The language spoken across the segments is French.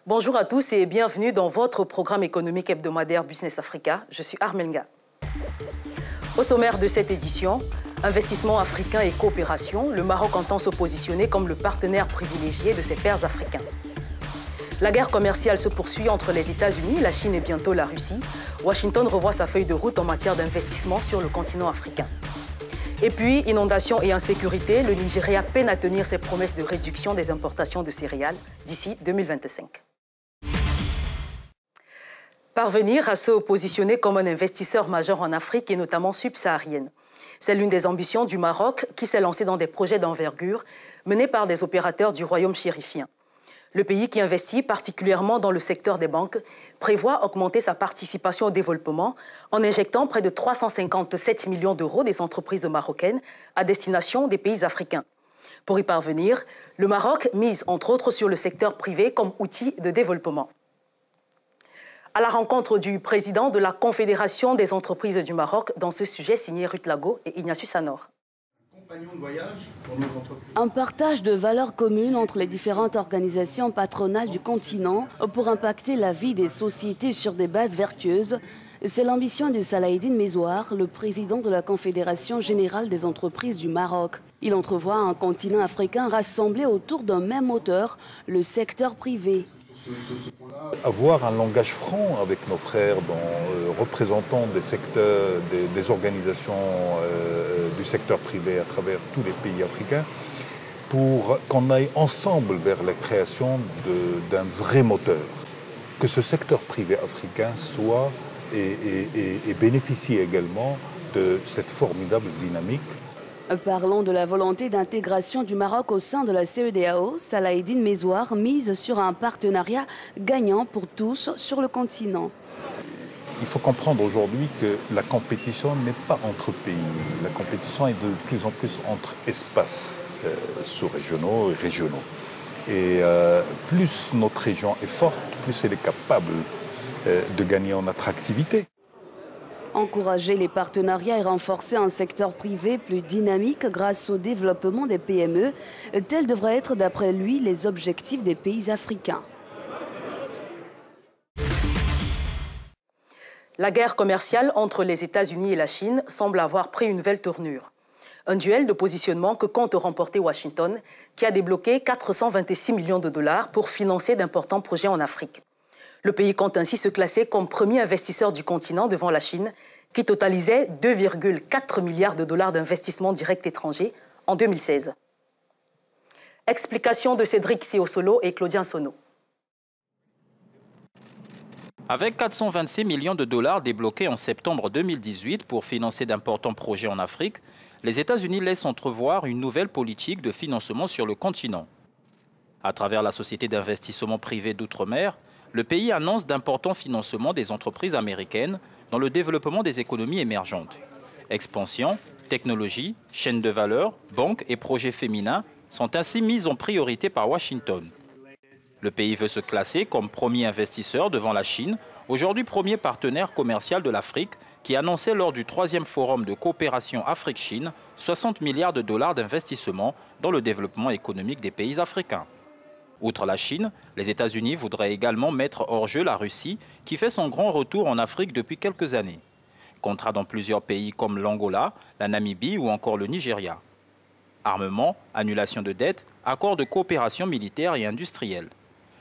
Bonjour à tous et bienvenue dans votre programme économique hebdomadaire Business Africa. Je suis Armelga. Au sommaire de cette édition, investissement africain et coopération, le Maroc entend se positionner comme le partenaire privilégié de ses pairs africains. La guerre commerciale se poursuit entre les États-Unis, la Chine et bientôt la Russie. Washington revoit sa feuille de route en matière d'investissement sur le continent africain. Et puis, inondations et insécurité, le Nigeria peine à tenir ses promesses de réduction des importations de céréales d'ici 2025. Parvenir à se positionner comme un investisseur majeur en Afrique et notamment subsaharienne. C'est l'une des ambitions du Maroc qui s'est lancé dans des projets d'envergure menés par des opérateurs du royaume chérifien. Le pays qui investit particulièrement dans le secteur des banques prévoit augmenter sa participation au développement en injectant près de 357 millions d'euros des entreprises marocaines à destination des pays africains. Pour y parvenir, le Maroc mise entre autres sur le secteur privé comme outil de développement. À la rencontre du président de la Confédération des entreprises du Maroc dans ce sujet signé Ruth Lago et Ignatius Anor. Un partage de valeurs communes entre les différentes organisations patronales du continent pour impacter la vie des sociétés sur des bases vertueuses. C'est l'ambition de Salahedine Mezouar, le président de la Confédération générale des entreprises du Maroc. Il entrevoit un continent africain rassemblé autour d'un même moteur, le secteur privé. Avoir un langage franc avec nos frères, représentants des secteurs, des organisations du secteur privé à travers tous les pays africains, pour qu'on aille ensemble vers la création d'un vrai moteur. Que ce secteur privé africain soit et bénéficie également de cette formidable dynamique. Parlons de la volonté d'intégration du Maroc au sein de la CEDEAO. Salahedine Mezouar mise sur un partenariat gagnant pour tous sur le continent. Il faut comprendre aujourd'hui que la compétition n'est pas entre pays. La compétition est de plus en plus entre espaces sous-régionaux et régionaux. Et plus notre région est forte, plus elle est capable de gagner en attractivité. Encourager les partenariats et renforcer un secteur privé plus dynamique grâce au développement des PME, tels devraient être d'après lui les objectifs des pays africains. La guerre commerciale entre les États-Unis et la Chine semble avoir pris une nouvelle tournure. Un duel de positionnement que compte remporter Washington, qui a débloqué 426 millions de dollars pour financer d'importants projets en Afrique. Le pays compte ainsi se classer comme premier investisseur du continent devant la Chine, qui totalisait 2,4 milliards de dollars d'investissements directs étrangers en 2016. Explication de Cédric Siosolo et Claudien Sono. Avec 426 millions de dollars débloqués en septembre 2018 pour financer d'importants projets en Afrique, les États-Unis laissent entrevoir une nouvelle politique de financement sur le continent. À travers la Société d'investissement privé d'outre-mer, le pays annonce d'importants financements des entreprises américaines dans le développement des économies émergentes. Expansion, technologie, chaîne de valeur, banques et projets féminins sont ainsi mis en priorité par Washington. Le pays veut se classer comme premier investisseur devant la Chine, aujourd'hui premier partenaire commercial de l'Afrique, qui annonçait lors du 3e forum de coopération Afrique-Chine 60 milliards de dollars d'investissement dans le développement économique des pays africains. Outre la Chine, les États-Unis voudraient également mettre hors jeu la Russie, qui fait son grand retour en Afrique depuis quelques années. Contrat dans plusieurs pays comme l'Angola, la Namibie ou encore le Nigeria. Armement, annulation de dettes, accords de coopération militaire et industrielle.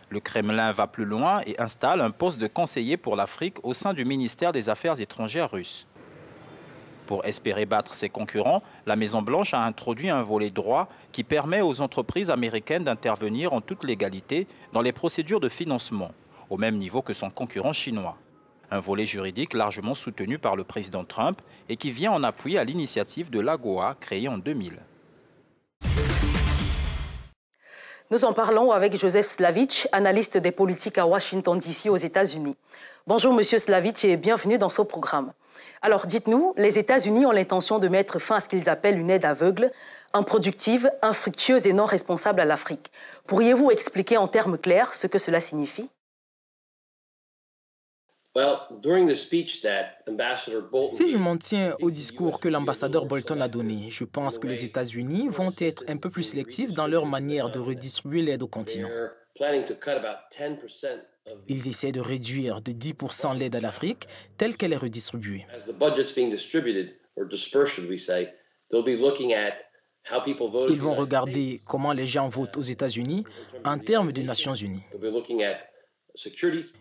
Le Kremlin va plus loin et installe un poste de conseiller pour l'Afrique au sein du ministère des Affaires étrangères russe. Pour espérer battre ses concurrents, la Maison-Blanche a introduit un volet droit qui permet aux entreprises américaines d'intervenir en toute légalité dans les procédures de financement, au même niveau que son concurrent chinois. Un volet juridique largement soutenu par le président Trump et qui vient en appui à l'initiative de l'AGOA créée en 2000. Nous en parlons avec Joseph Slavic, analyste des politiques à Washington DC aux États-Unis. Bonjour Monsieur Slavic et bienvenue dans ce programme. Alors dites-nous, les États-Unis ont l'intention de mettre fin à ce qu'ils appellent une aide aveugle, improductive, infructueuse et non responsable à l'Afrique. Pourriez-vous expliquer en termes clairs ce que cela signifie? Si je m'en tiens au discours que l'ambassadeur Bolton a donné, je pense que les États-Unis vont être un peu plus sélectifs dans leur manière de redistribuer l'aide au continent. Ils essaient de réduire de 10% l'aide à l'Afrique telle qu'elle est redistribuée. Ils vont regarder comment les gens votent aux États-Unis en termes des Nations Unies.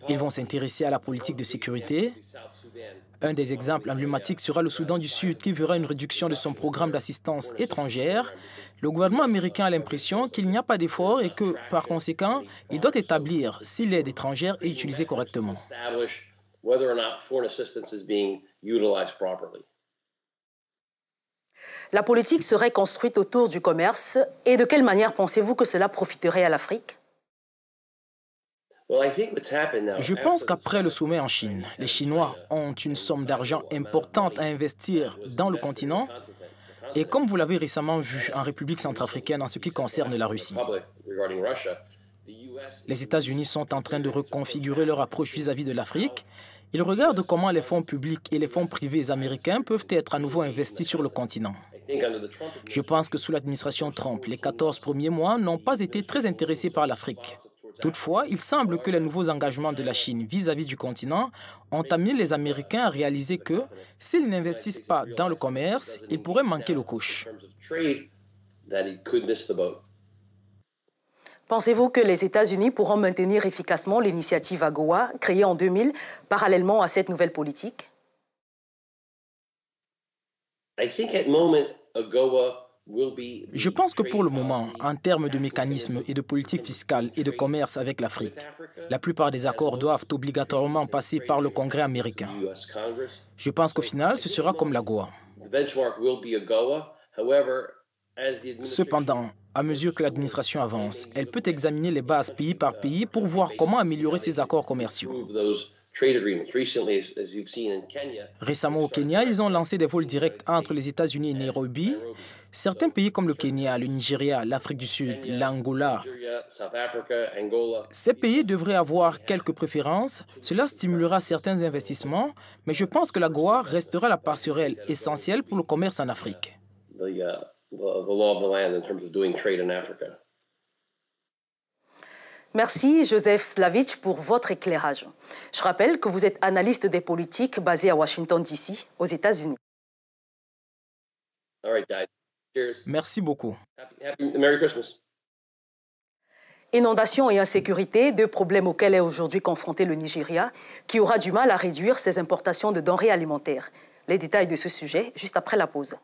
Ils vont s'intéresser à la politique de sécurité. Un des exemples emblématiques sera le Soudan du Sud qui verra une réduction de son programme d'assistance étrangère. Le gouvernement américain a l'impression qu'il n'y a pas d'effort et que, par conséquent, il doit établir si l'aide étrangère est utilisée correctement. La politique serait construite autour du commerce. Et de quelle manière pensez-vous que cela profiterait à l'Afrique? Je pense qu'après le sommet en Chine, les Chinois ont une somme d'argent importante à investir dans le continent. Et comme vous l'avez récemment vu en République centrafricaine en ce qui concerne la Russie, les États-Unis sont en train de reconfigurer leur approche vis-à-vis de l'Afrique. Ils regardent comment les fonds publics et les fonds privés américains peuvent être à nouveau investis sur le continent. Je pense que sous l'administration Trump, les 14 premiers mois n'ont pas été très intéressés par l'Afrique. Toutefois, il semble que les nouveaux engagements de la Chine vis-à-vis du continent ont amené les Américains à réaliser que, s'ils n'investissent pas dans le commerce, ils pourraient manquer le coche. Pensez-vous que les États-Unis pourront maintenir efficacement l'initiative AGOA, créée en 2000, parallèlement à cette nouvelle politique? Je pense que pour le moment, en termes de mécanismes et de politique fiscale et de commerce avec l'Afrique, la plupart des accords doivent obligatoirement passer par le Congrès américain. Je pense qu'au final, ce sera comme l'AGOA. Cependant, à mesure que l'administration avance, elle peut examiner les bases pays par pays pour voir comment améliorer ces accords commerciaux. Récemment au Kenya, ils ont lancé des vols directs entre les États-Unis et Nairobi. Certains pays comme le Kenya, le Nigeria, l'Afrique du Sud, l'Angola, ces pays devraient avoir quelques préférences. Cela stimulera certains investissements, mais je pense que l'AGOA restera la passerelle essentielle pour le commerce en Afrique. Merci Joseph Slavic pour votre éclairage. Je rappelle que vous êtes analyste des politiques basé à Washington DC, aux États-Unis. Merci beaucoup. Merry Christmas. Inondations et insécurité, deux problèmes auxquels est aujourd'hui confronté le Nigeria, qui aura du mal à réduire ses importations de denrées alimentaires. Les détails de ce sujet, juste après la pause.